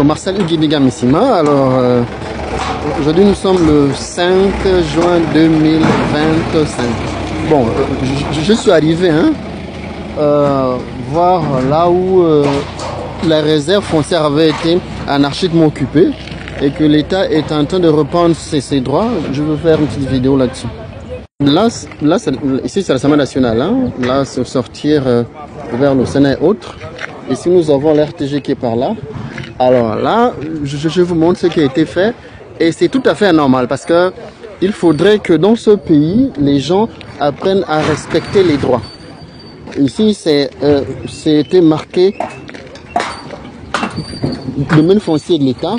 Marcel Huguiniga Missima. Alors, aujourd'hui nous sommes le 5 juin 2025. Bon, je suis arrivé voir là où la réserve foncière avait été anarchiquement occupée et que l'État est en train de reprendre ses droits. Je veux faire une petite vidéo là-dessus. Là ici c'est l'Assemblée nationale. Là, c'est sortir vers le Sénat et autres. Ici nous avons l'RTG qui est par là. Alors là, je vous montre ce qui a été fait et c'est tout à fait anormal parce que il faudrait que dans ce pays, les gens apprennent à respecter les droits. Ici, c'est été marqué domaine foncier de l'État.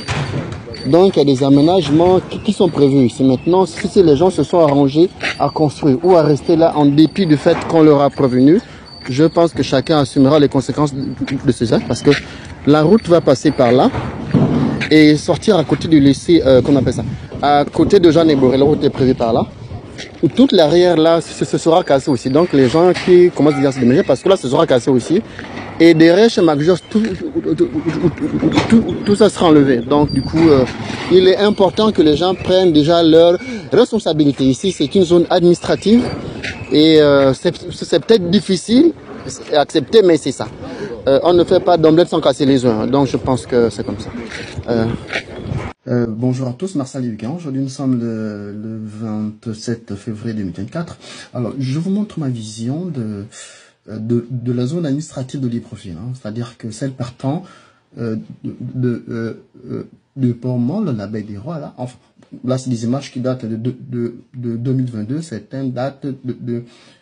Donc, il y a des aménagements qui sont prévus ici. Maintenant, si les gens se sont arrangés à construire ou à rester là en dépit du fait qu'on leur a prévenu, je pense que chacun assumera les conséquences de ces actes parce que la route va passer par là et sortir à côté du lycée, qu'on appelle ça, à côté de Jean Néboré. La route est prévue par là. Toute l'arrière là, ce sera cassé aussi. Donc les gens qui commencent à se déménager parce que là, ce sera cassé aussi. Et derrière chez Magjos, tout ça sera enlevé. Donc du coup, il est important que les gens prennent déjà leur responsabilité. Ici, c'est une zone administrative et c'est peut-être difficile à accepter, mais c'est ça. On ne fait pas d'omelette sans casser les œufs. Donc je pense que c'est comme ça. Bonjour à tous, Marcel Huguin. Aujourd'hui nous sommes le 27 février 2024. Alors je vous montre ma vision de la zone administrative de Libreville, c'est-à-dire que celle partant de Port-Molle, la baie des Rois, là, enfin, là c'est des images qui datent de 2022, certaines datent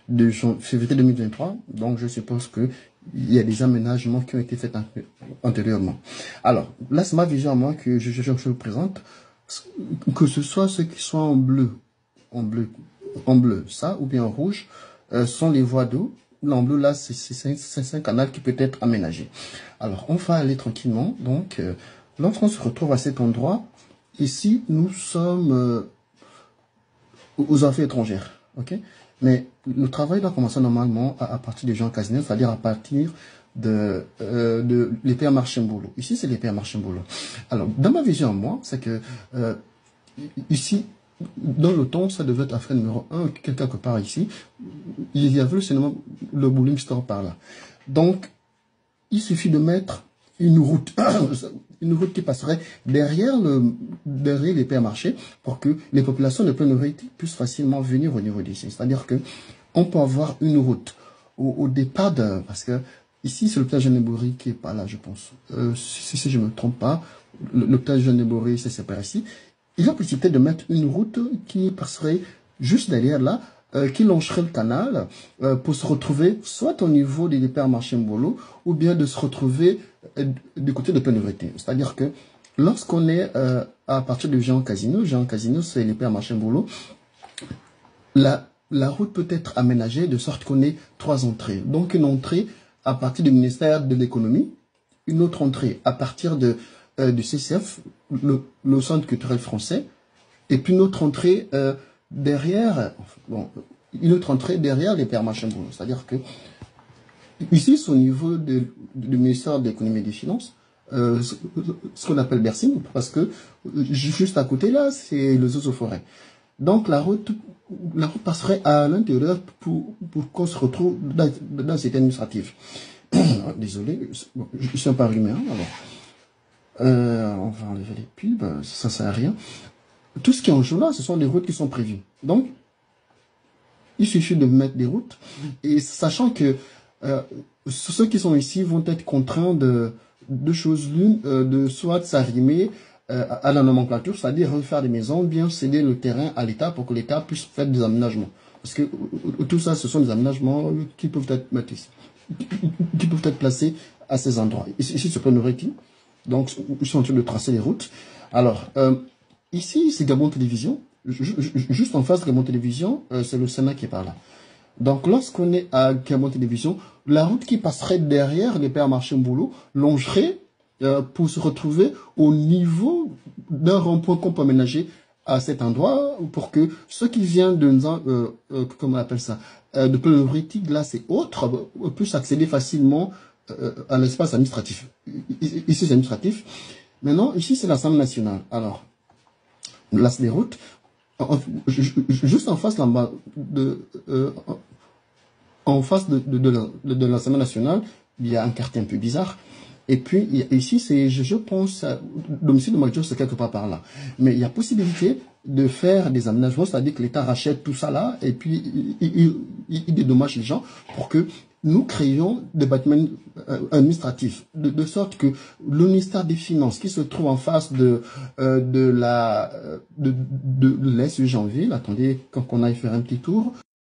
de février 2023, donc je suppose que il y a des aménagements qui ont été faits antérieurement. Alors, là c'est ma vision à moi que je vous présente, que ce soit ceux qui sont en bleu, ça, ou bien en rouge, sont les voies d'eau. En bleu, là, c'est un canal qui peut être aménagé. Alors, on va aller tranquillement. Donc, lorsqu'on se retrouve à cet endroit, ici, nous sommes aux affaires étrangères. Ok? Mais le travail doit commencer normalement à partir des gens Casino, c'est-à-dire à partir de l'épée à Marchimbolo. Ici, c'est l'épée à Marchimbolo. Alors, dans ma vision, moi, c'est que ici, dans le temps, ça devait être affaire numéro 1, quelque part ici. Il y avait le bowling store par là. Donc, il suffit de mettre une route, qui passerait derrière les marchés pour que les populations de pleine rue puissent facilement venir au niveau d'ici. C'est-à-dire que on peut avoir une route au départ parce que ici, c'est l'hôpital Jean Néboré qui est pas là, je pense. Si je ne me trompe pas, l'hôpital Jean Néboré, c'est par ici. Il y a possibilité de mettre une route qui passerait juste derrière là, qui longerait le canal pour se retrouver soit au niveau des départs Marchimbolo ou bien de se retrouver du côté de Pénévrité. C'est-à-dire que lorsqu'on est à partir de Jean Casino, c'est les pères Marchimbolo, la route peut être aménagée de sorte qu'on ait 3 entrées. Donc une entrée à partir du ministère de l'économie, une autre entrée à partir du CCF, le Centre culturel français, et puis une autre entrée derrière les pères Marchimbolo. C'est-à-dire que ici, c'est au niveau du ministère de l'économie et des finances, ce qu'on appelle Bercy, parce que juste à côté là, c'est le zoo forêt. Donc la route passerait à l'intérieur pour qu'on se retrouve dans cette administrative. Désolé, je suis un peu allumé, alors. On va enlever les pubs, ça sert à rien. Tout ce qui est en jeu là, ce sont les routes qui sont prévues. Donc, il suffit de mettre des routes, et sachant que ceux qui sont ici vont être contraints de deux choses l'une, de soit s'arrimer à la nomenclature, c'est-à-dire refaire des maisons, bien céder le terrain à l'État pour que l'État puisse faire des aménagements. Parce que tout ça, ce sont des aménagements qui peuvent être placés à ces endroits. Ici, c'est pas une rétine. Donc, ils sont en train de tracer les routes. Alors, ici, c'est Gabon Télévision. Juste en face de Gabon Télévision, c'est le Sénat qui est par là. Donc, lorsqu'on est à Gabon Télévision, la route qui passerait derrière les pères Marchimbolo longerait pour se retrouver au niveau d'un rond-point qu'on peut aménager à cet endroit pour que ceux qui viennent comment on appelle ça, de Pénévrité, glace et autres, puissent accéder facilement à l'espace administratif. Ici, c'est administratif. Maintenant, ici, c'est l'Assemblée nationale. Alors, là, c'est des routes. Juste en face, là-bas, en face de l'Assemblée nationale, il y a un quartier un peu bizarre. Et puis, ici, c'est, je pense, domicile de Major, c'est quelque part par là. Mais il y a possibilité de faire des aménagements, c'est-à-dire que l'État rachète tout ça là, et puis il dédommage les gens pour que nous créions des bâtiments administratifs, de sorte que le ministère des Finances, qui se trouve en face de l'Est de Janvier, attendez, quand on aille faire un petit tour,